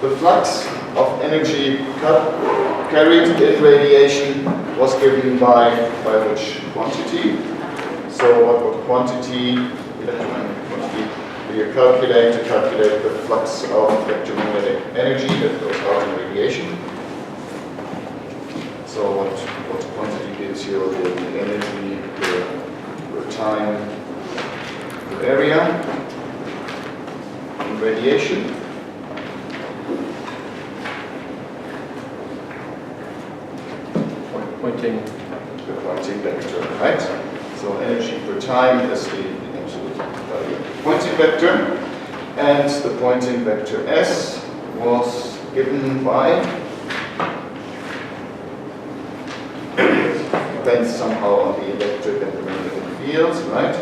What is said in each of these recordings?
the flux of energy carried in radiation was given by which quantity? So what would quantity, electromagnetic quantity, do you calculate to calculate the flux of electromagnetic energy that goes out in radiation? So what quantity gives you the energy per time per area in radiation? The pointing vector, right? So energy per time is the absolute value of the pointing vector, and the pointing vector S was given by, depends somehow on the electric and the magnetic fields, right?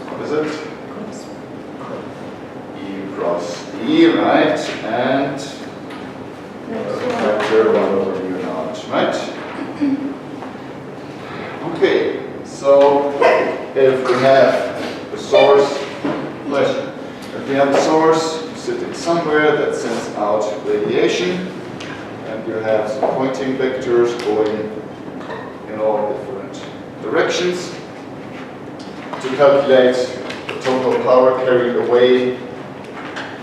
What is it? E cross E, right? And vector 1 over mu naught, right? Okay, so if we have a source, if we have a source sitting somewhere that sends out radiation, and you have some pointing vectors going in all different directions, to calculate the total power carried away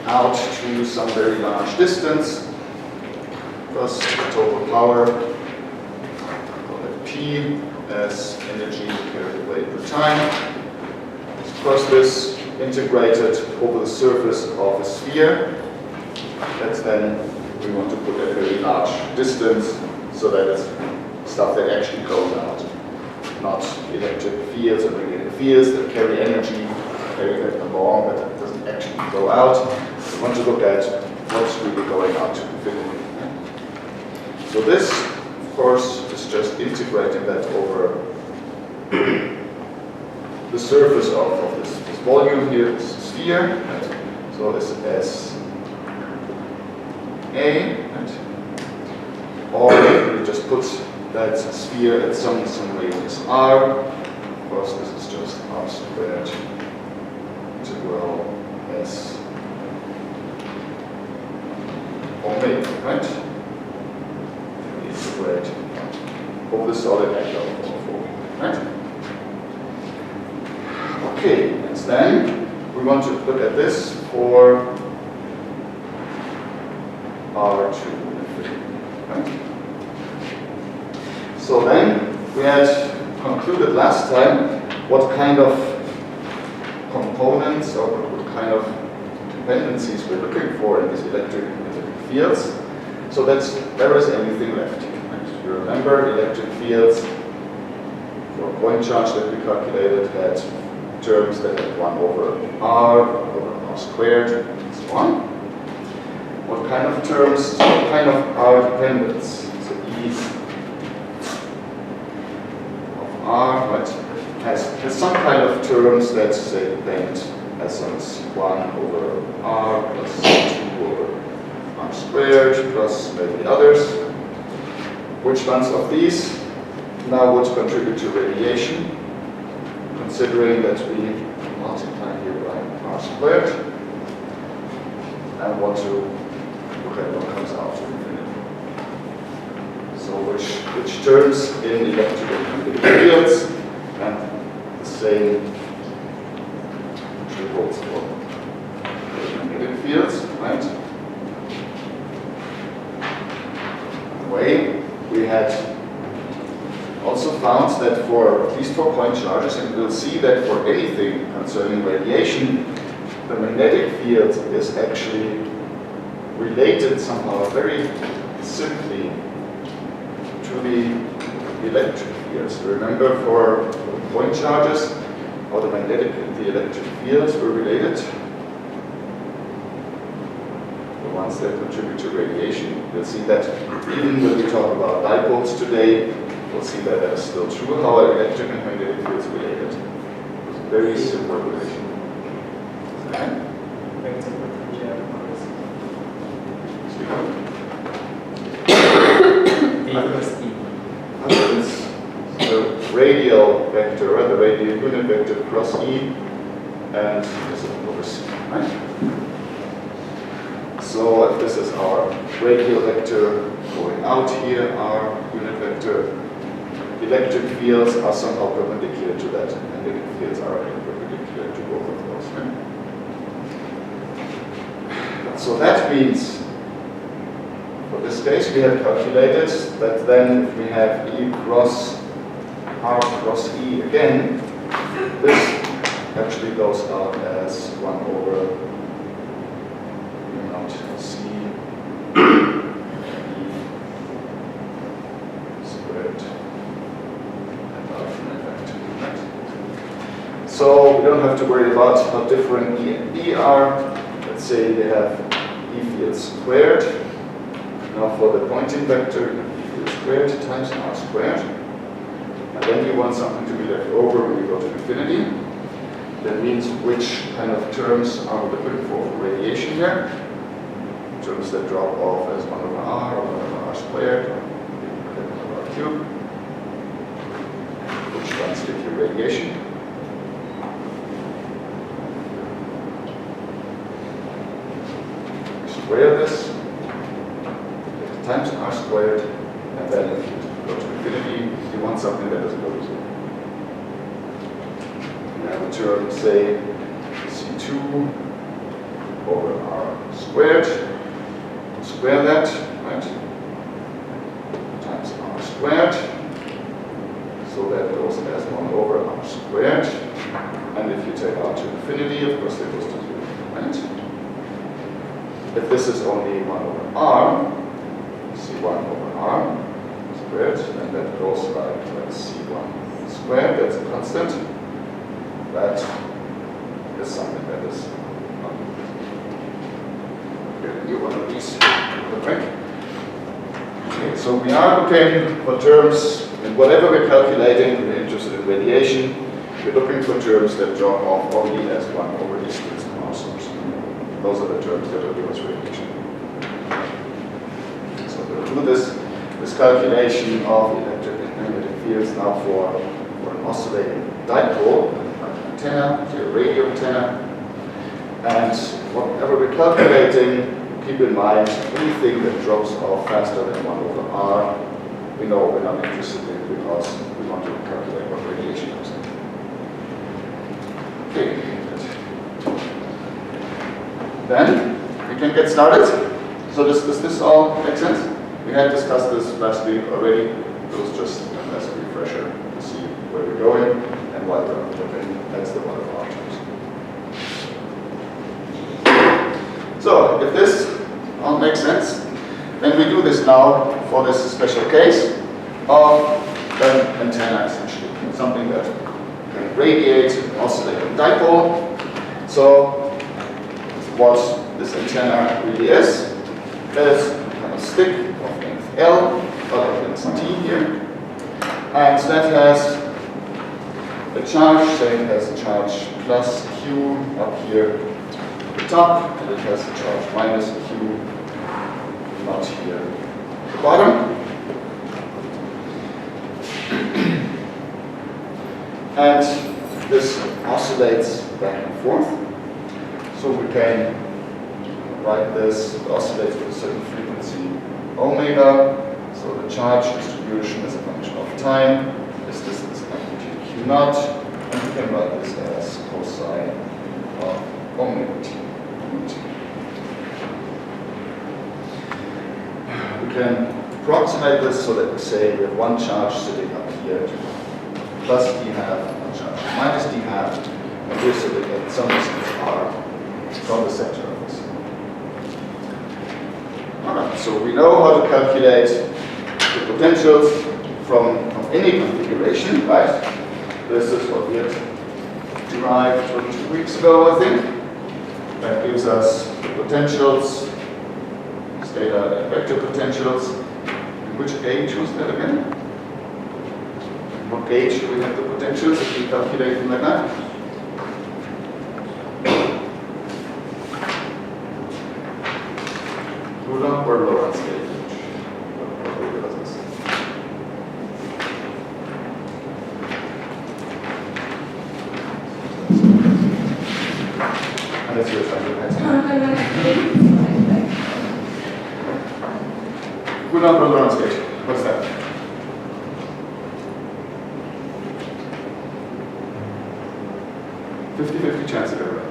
out to some very large distance, plus the total power, call it P, as energy carried away per time. Plus this integrated over the surface of a sphere. That's then we want to put at a very large distance so that it's stuff that actually goes out, not electric fields or magnetic fields that carry energy, carry that along, but it doesn't actually go out. We want to look at what's really going out to infinity. So this, of course, is just integrating that over the surface of this volume here, this sphere. Right? So this is S A, right? Or we just put that sphere at some radius R. Of course, this is just R squared integral S omega, right? Squared over the solid angle, right? Okay, and then we want to look at this for R2 infinity, right? So then we had concluded last time what kind of components or what kind of dependencies we're looking for in these electric and magnetic fields. So that's there is anything left. Right? You remember electric fields for a point charge that we calculated had terms that had 1 over R squared, and so on. What kind of terms, what kind of R dependence? So E of R, right, has some kind of terms that say depend as 1 over R plus 2 over R squared plus maybe others. Which ones of these now would contribute to radiation, considering that we multiply here by R squared and want to look at what comes out to infinity. So which terms in electric and magnetic fields, and the same actually holds for magnetic fields, right? Way we had also found that for at least for point charges, and we'll see that for anything concerning radiation, the magnetic field is actually related somehow very simply to the electric fields. Remember, for point charges, how the magnetic and the electric fields were related? Ones that contribute to radiation. We'll see that even when we talk about dipoles today, we'll see that that's still true, how electric and magnetic fields related. It's a very simple relation. Okay? It's the radial vector, or the radial unit vector cross E, and this is over C, right? So if this is our radial vector going out here, our unit vector, electric fields are somehow perpendicular to that, and magnetic fields are perpendicular to both of those. Right? So that means, for this case, we have calculated that then if we have E cross R cross E again, this actually goes out as 1 over C E squared. So we don't have to worry about how different E and B are. Let's say they have E field squared. Now for the pointing vector, E field squared times R squared. And then you want something to be left over when you go to infinity. That means which kind of terms are we looking for radiation here? Terms that drop off as 1 over R or 1 over R squared or 1 over R cubed. Which ones give you radiation? Square this times R squared, and then if you go to infinity, you want something that doesn't go to 0. You have a term, say, C2 over R squared. Square that, right? Times R squared. So that goes as 1 over R squared. And if you take R to infinity, of course, that goes to 0, right? If this is only 1 over R, C1 over R squared, then that goes like C1 squared, that's a constant. That is something that is not get a new one of these. Okay, so we are looking for terms, and whatever we're calculating, we're interested in radiation, we're looking for terms that drop off only as 1 over distance from our source. Those are the terms that will give us radiation. So we'll do this calculation of electric and magnetic fields now for an oscillating dipole, an antenna, a radio antenna. And whatever we're calculating, keep in mind anything that drops off faster than 1 over R, we know we're not interested in because we want to calculate what radiation comes in. Okay, good. Then we can get started. So does this all make sense? We had discussed this last week already. It was just a nice refresher to see where we're going and what we're looking. That's the one of our terms. So if this all makes sense, then we do this now for this special case of an antenna, essentially. Something that can radiate an oscillating dipole. So what this antenna really is a kind of stick of length L, other length T here. And that has a charge, say it has a charge plus Q up here at the top, and it has a charge minus Q not here at the bottom. And this oscillates back and forth. So we can write this, it oscillates with a certain frequency omega. So the charge distribution is a function of time. This distance is magnitude Q naught. And we can write this as cosine of omega t. We can approximate this so that we say we have one charge sitting up here, plus d half, one charge minus d half, and we're sitting at some distance r from the center of this. Alright, so we know how to calculate the potentials from any configuration, right? This is what we had derived 2 weeks ago, I think. That gives us the potentials, scalar and vector potentials. And which gauge was that again? What gauge do we have the potentials if we calculate them like that? Coulomb or Lorentz gauge? Who does this? Unless you're trying to pass. Coulomb-Lorentz gate. What's that? $50-50 chance of error.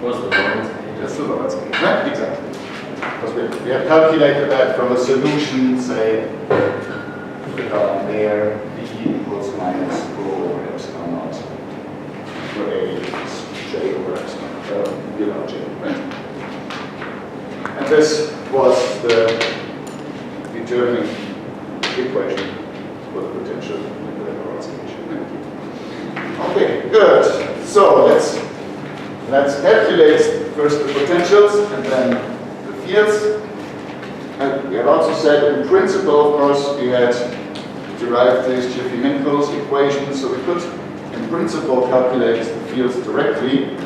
What's the Lorentz gate? That's the Lorentz gate, right? Exactly. Because we have calculated that from a solution, say, down there, B equals minus rho over epsilon naught, where A is J over epsilon, J, right? And this was the determining equation for the potential in the Lorentz equation. Okay, good. So let's calculate first the potentials and then the fields. And we had also said in principle, of course, we had derived these Jiffy-Minkels equations, so we could in principle calculate the fields directly,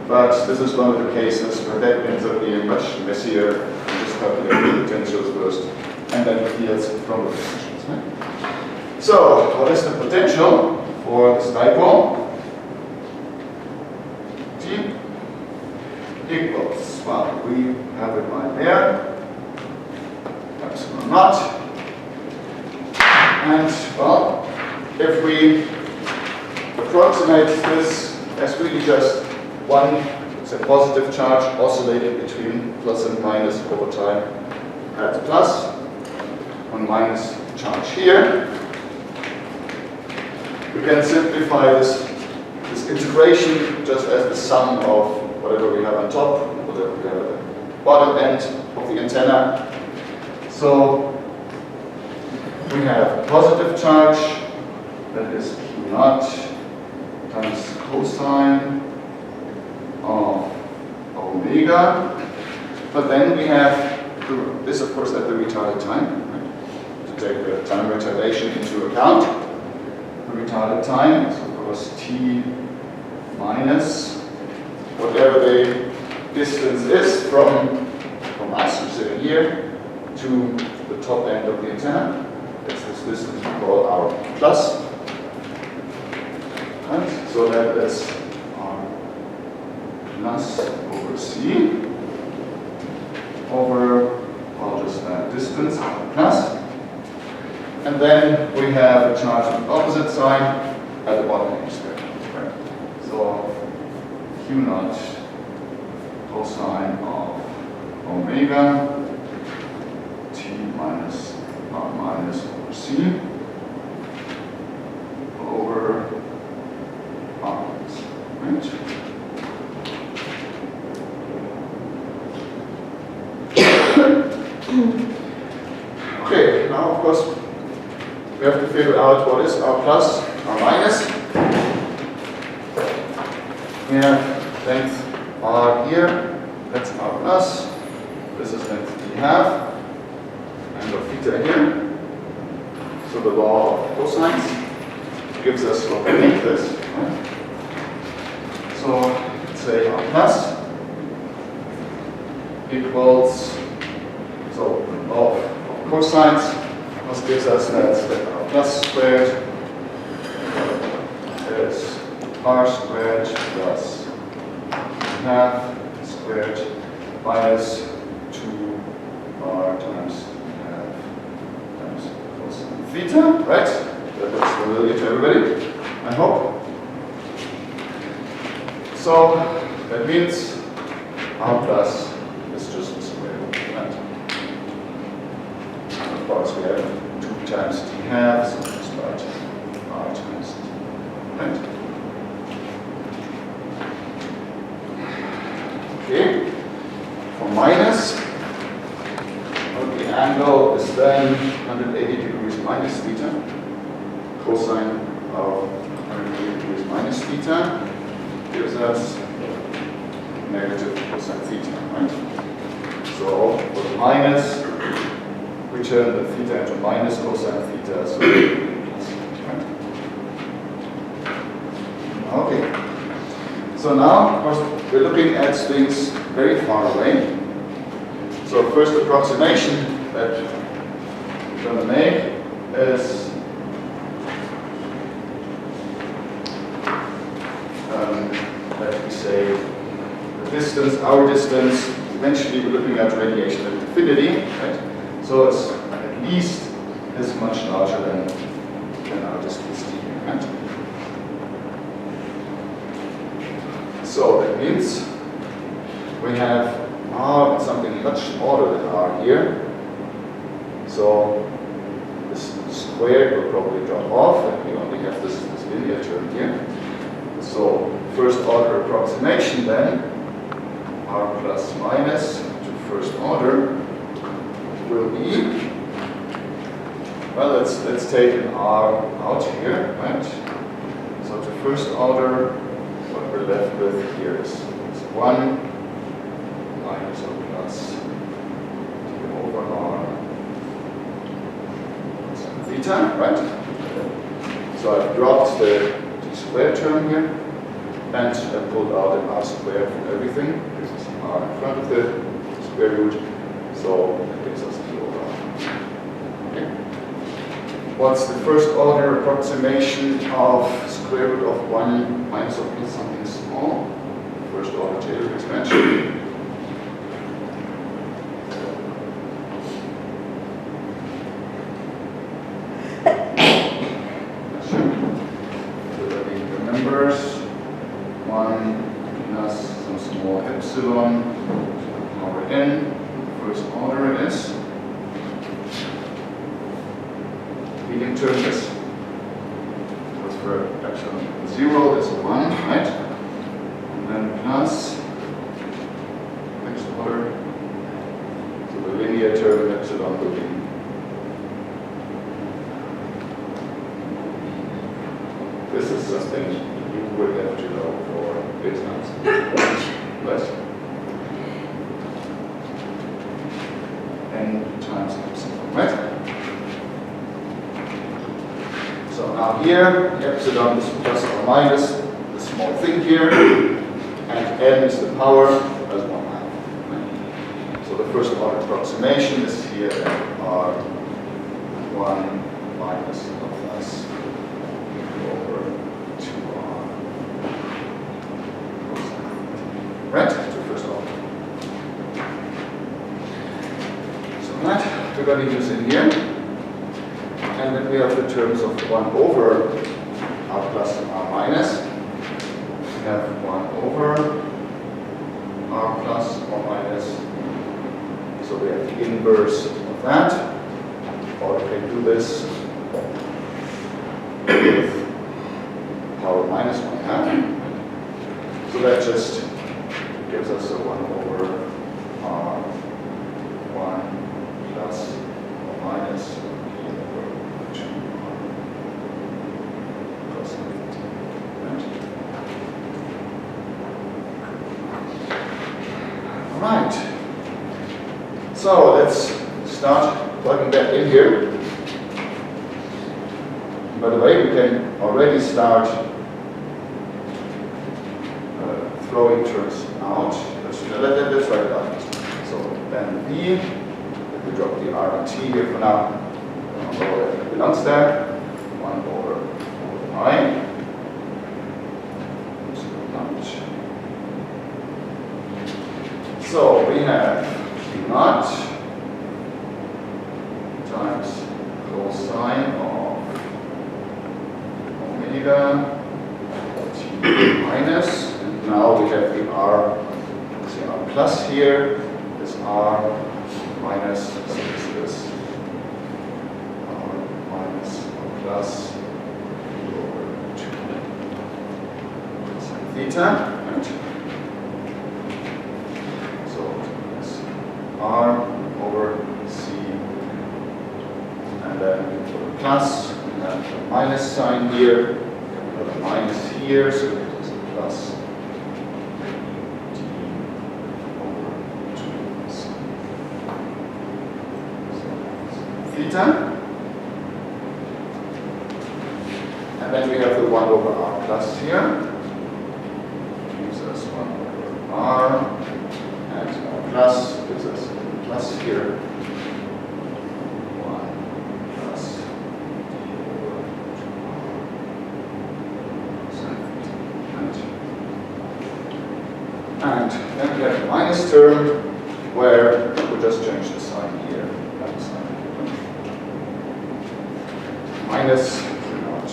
but this is one of the cases where that ends up being much messier. Just calculate the potentials first and then the fields from the potentials. Right? So, what is the potential for this dipole? T equals, well, we have it right there, epsilon naught. And, well, if we approximate this as really just one, it's a positive charge oscillating between plus and minus over time at plus, one minus charge here, we can simplify this integration just as the sum of whatever we have on top, whatever we have at the bottom end of the antenna. So we have a positive charge, that is Q naught times cosine of omega. But then we have this, of course, at the retarded time, right? To take the time retardation into account. The retarded time is, of course, T minus whatever the distance is from us, who's sitting here, to the top end of the antenna. That's this distance we call our plus. Right? So that is our plus over C over, well, just that distance, plus. And then we have a charge on the opposite side at the bottom of the square. Right? So Q naught cosine of omega T minus R minus over C over R minus, right? Okay, now of course we have to figure out what is our plus, our minus. We have length R here, that's our plus. This is length D half, and of theta here. So the law of cosines gives us what we need this. Right? So let's say our plus equals, so the law of cosines gives us that our plus squared is R squared plus half squared minus 2R times half times cosine theta, right? That looks familiar to everybody, I hope. So that means R plus is just the square root of that. And of course we have 2 times T half, so just write R times T, right? Okay, for minus, well, the angle is then 180 degrees minus theta. Cosine of 180 degrees minus theta gives us negative cosine theta, right? So for the minus, we turn the theta into minus cosine theta, so right? Okay. So now, of course, we're looking at things very far away. So first approximation that we're going to make is that we say the distance, our distance eventually we're looking at radiation at infinity, right? So it's at least is much larger than our distance d, right? So that means we have r and something much smaller than r here. So this squared will probably drop off, and we only have this linear term here. So first order approximation then, r plus minus to first order will be, well, let's take an r out here, right? So to first order, what we're left with here is 1 minus or plus d over r theta, right? So I've dropped the d squared term here, and I pulled out an r squared from everything. This is r in front of the square root, so that gives us d over r. Okay. What's the first order approximation of square root of 1 minus or plus something small? First order Taylor expansion. Epsilon over n, first order is. Leading term is, was for epsilon 0, is 1, right? And then plus next order. So the linear term epsilon will be this is something you would have to know for business. Less n times epsilon, right? So now here, epsilon is plus or minus the small thing here, and n is the power as 1/2. Right? So the first order approximation is here r 1 minus or plus over 2r. Right? To first order. So that we're going to use in here. And then we have the terms of 1 over r plus and r minus. We have 1 over r plus or minus. So we have the inverse of that. Or we can do this with power minus 1/2. So that just gives us a 1 over r 1 plus or minus d over 2r plus 15. All right. So let's start plugging that in here. By the way, we can already start throwing terms out. Let's write it out. So then v, we drop the r and t here for now. It belongs there. 1 over I. So we have q naught times cosine of omega t minus. Now we have the r, see r plus here, this r minus, so this is r minus r plus over 2 cosine theta, right? So it's r over c, and then for the plus, and then the minus sign here, another minus here, so it is a plus. Theta. And then we have the 1 over r plus here. Gives us 1 over r. And r plus gives us plus here. 1 plus d over 2r. And then we have the minus term. minus Q naught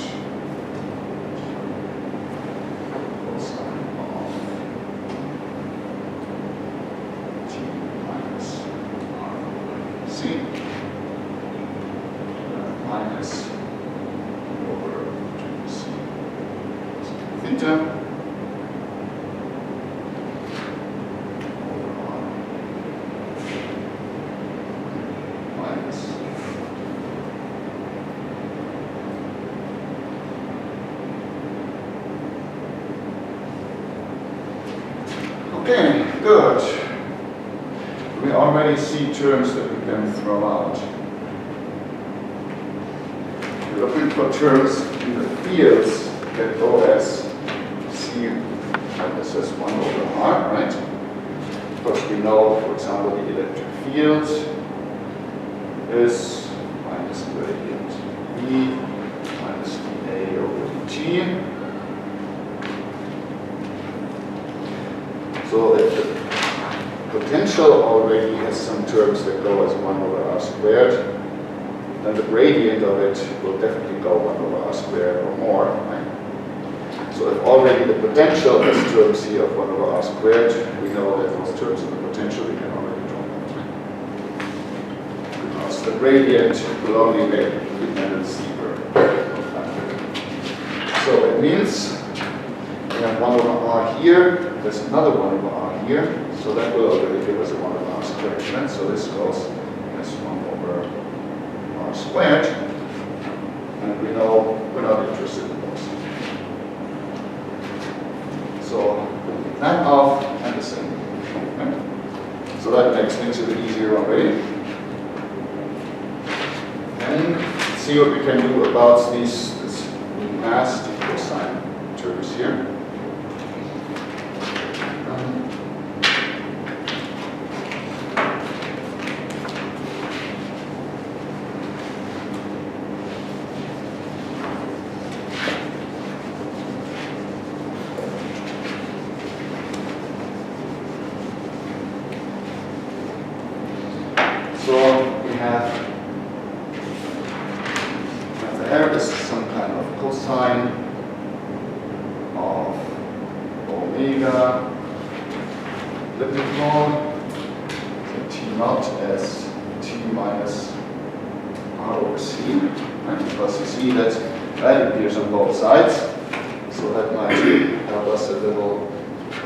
cosine of T minus R over C minus over 2C theta over R minus okay, good. We already see terms that we can throw out. We're looking for terms in the fields that go as C minus S 1 over R, right? Because we know, for example, the electric field is minus gradient E minus dA over dt. So if the potential already has some terms that go as 1 over R squared, then the gradient of it will definitely go 1 over R squared or more, right? So if already the potential has terms here of 1 over R squared, we know that those terms in the potential we can already draw them. Because the gradient will only make the dependence steeper. So it means we have 1 over R here, there's another 1 over R here, so that will already give us a 1 over R squared, right? So this goes as 1 over R squared, and we know we're not interested in those. So that off and the same. Right? So that makes things a bit easier already. And let's see what we can do about this nasty cosine terms here. So we have there is some kind of cosine of omega Dipole, so T naught as T minus R over C, right? Because you see that that appears on both sides, so that might help us a little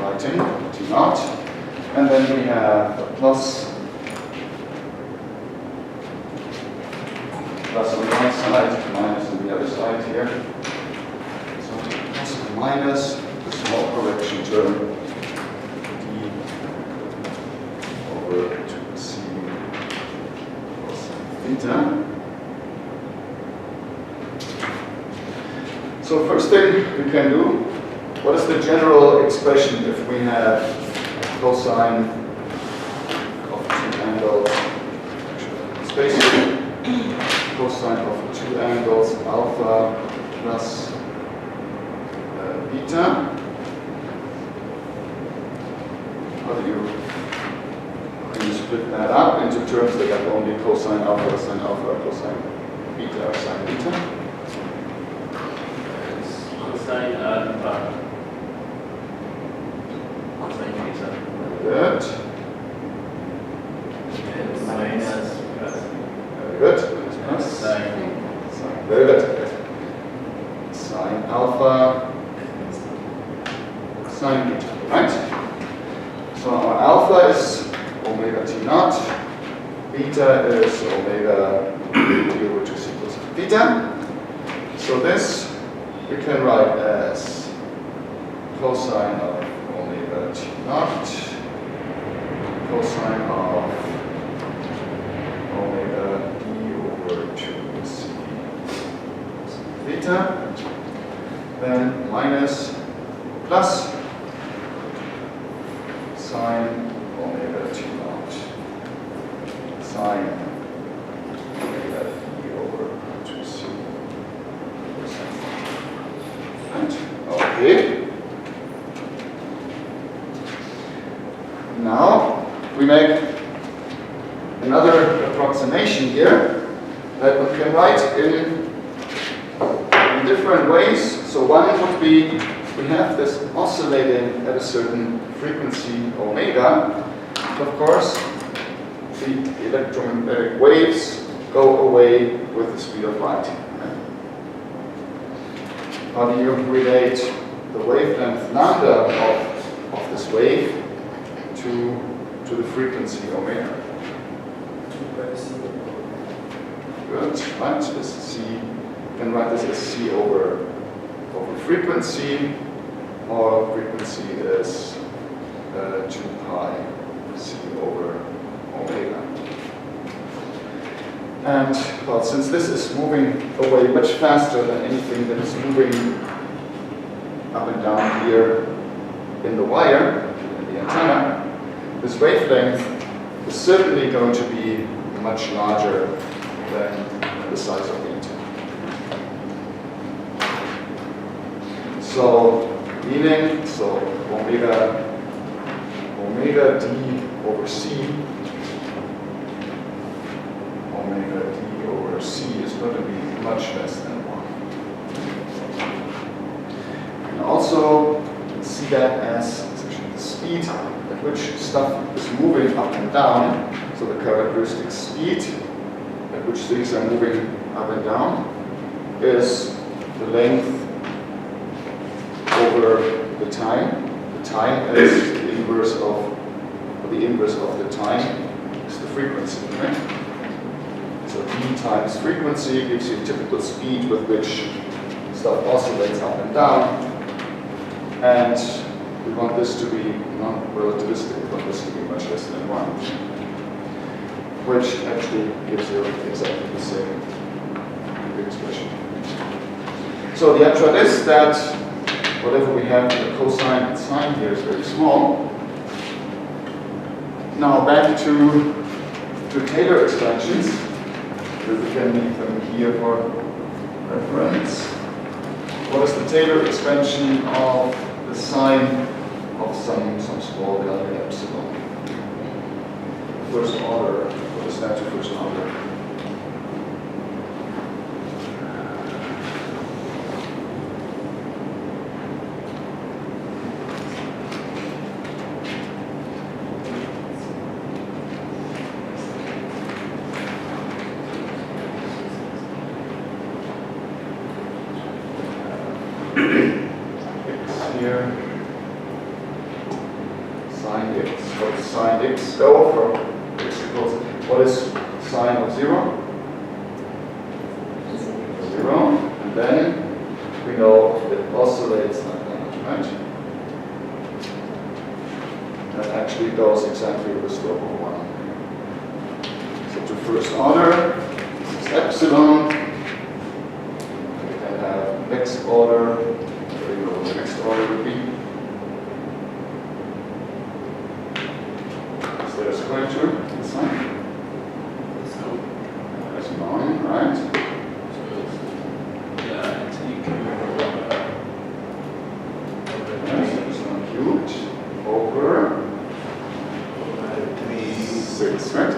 writing, T naught. And then we have a plus on one side, minus on the other side here. So plus and minus, the small correction term, d over 2c cosine theta. So first thing we can do, what is the general expression if we have cosine of two angles, spacing, cosine of two angles, alpha plus beta. How do you split that up into terms that have only cosine alpha, sine alpha, cosine beta, or sine beta? Cosine alpha. Cosine beta. Good. Minus plus. Very good. Sine. Very good. Sine alpha, sine beta, right? So our alpha is omega t naught, beta is omega d over 2c cosine theta. So this we can write as cosine of omega t naught, cosine of omega d over 2c theta, then minus plus sine omega t naught, sine omega d over 2c cosine. Right? Okay. Now we make another approximation here that we can write in different ways. So one would be, we have this oscillating at a certain frequency omega. Of course, the electromagnetic waves go away with the speed of light. How do you relate the wavelength lambda of this wave to the frequency omega? Good, right? This is C. You can write this as C over frequency, or frequency is 2 pi C over omega. And well, since this is moving away much faster than anything that is moving up and down here in the wire, in the antenna, this wavelength is certainly going to be much larger than the size of the antenna. So, meaning, so omega d over c, omega d over c is going to be much less than 1. And also see that as the speed at which stuff is moving up and down, so the characteristic speed at which things are moving up and down is the length over the time. The time is the inverse of the time is the frequency, right? So d times frequency gives you typical speed with which stuff oscillates up and down, and we want this to be non-relativistic. We want this to be much less than 1, which actually gives you exactly the same expression. So the upshot is that whatever we have in the cosine and sine here is very small. Now back to Taylor expansions. We can leave them here for reference. What is the Taylor expansion of the sine of some small value epsilon? First order. What is that to first order? Go from x equals, what is sine of 0? 0, and then we know it oscillates like that, right? That actually goes exactly with the slope of 1. So to first order, this is epsilon. We can have next order, where you know the next order would be. There's square term inside. There's 9, right? Yeah, it's Epsilon cubed over 6, right?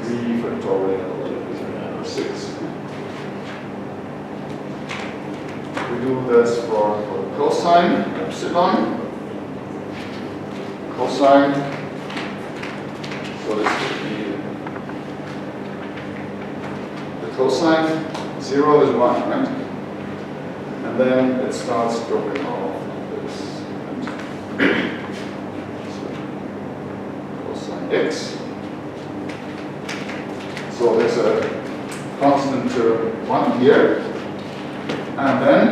3 factorial 6. We do this for the cosine, epsilon. Cosine. So this would be the cosine 0 is 1, right? And then it starts dropping off like this. Right? So cosine x. So there's a constant term 1 here. And then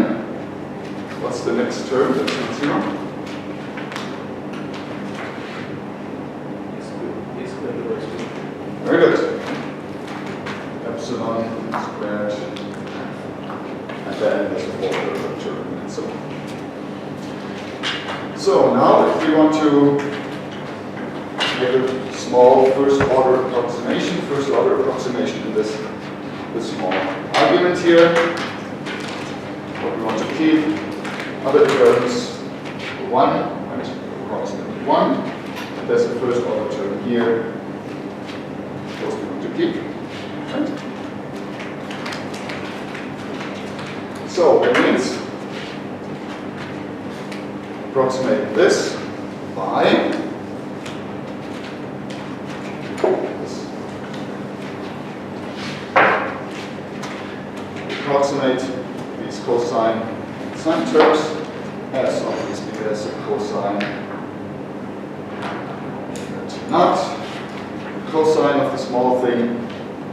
what's the next term that's not 0? Very good. Epsilon squared, and then there's a whole term, and so on. So now, if we want to make a small first order approximation in this small argument here, what we want to keep are the terms 1, right, approximately 1, and there's a first order term here. Those we want to keep. Right? So that means approximate this by this. Approximate these cosine and sine terms as obviously as a cosine not. The cosine of the small thing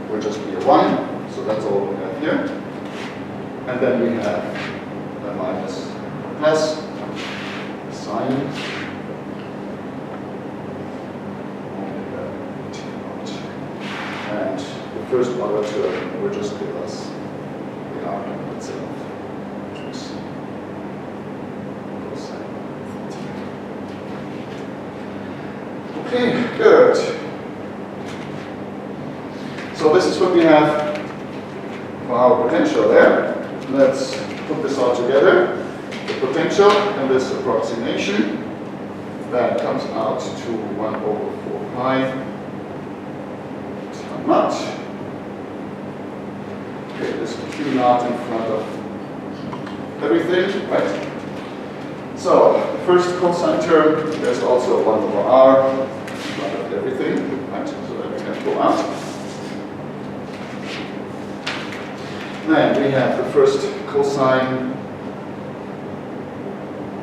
will just be a 1, so that's all we have here. And then we have a minus plus sine omega t naught. And the first order term will just give us the argument itself, which is cosine theta. Okay, good. So this is what we have for our potential there. Let's put this all together. The potential and this approximation, that comes out to 1 over 4 pi t naught. Okay, this q naught in front of everything, right? So, the first cosine term, there's also 1 over r in front of everything, right? So that we can go out. Then we have the first cosine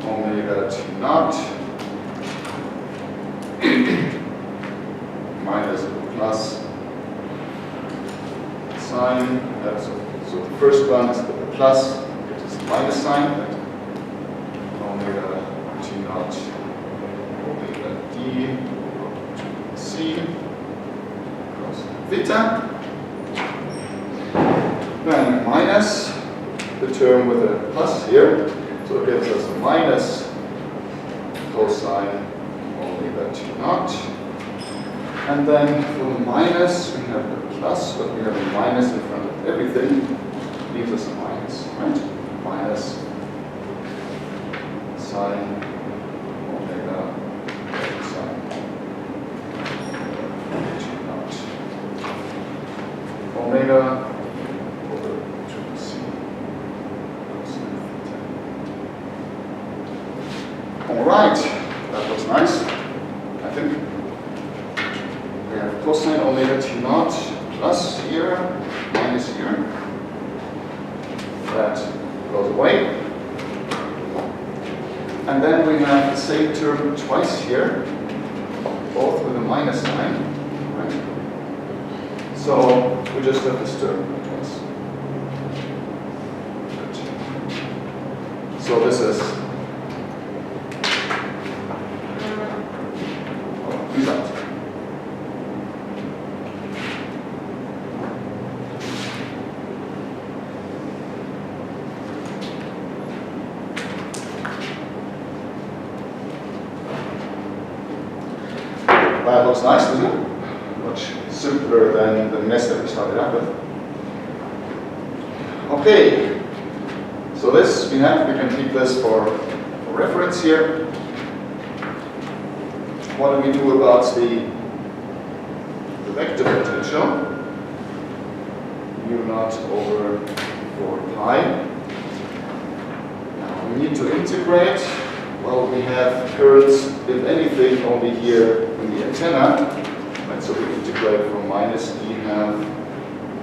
omega t naught minus plus sine. So the first one is the plus, it is the minus sign, right? Omega t naught omega d c cos theta. Then minus the term with a plus here, so it gives us a minus cosine omega t naught. And then for the minus, we have the plus, but we have a minus in front of everything, leaves us a minus, right? Minus sine omega sine t naught. Omega Alright, that looks nice, I think. We have cosine omega t naught plus here, minus here. That goes away. And then we have the same term twice here, both with a minus sign. Right? So we just have this term twice. So this is result. That looks nice, doesn't it? Much simpler than the mess that we started out with. Okay, so this we can keep this for reference here. What do we do about the vector potential? U naught over 4 pi. Now we need to integrate. Well, we have currents, if anything, only here in the antenna. Right, so we integrate from minus d half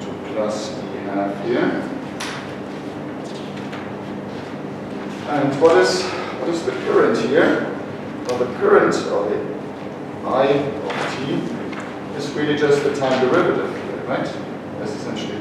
to plus d half here. And what is the current here? Well, the current of the I of t is really just the time derivative here, right? That's essentially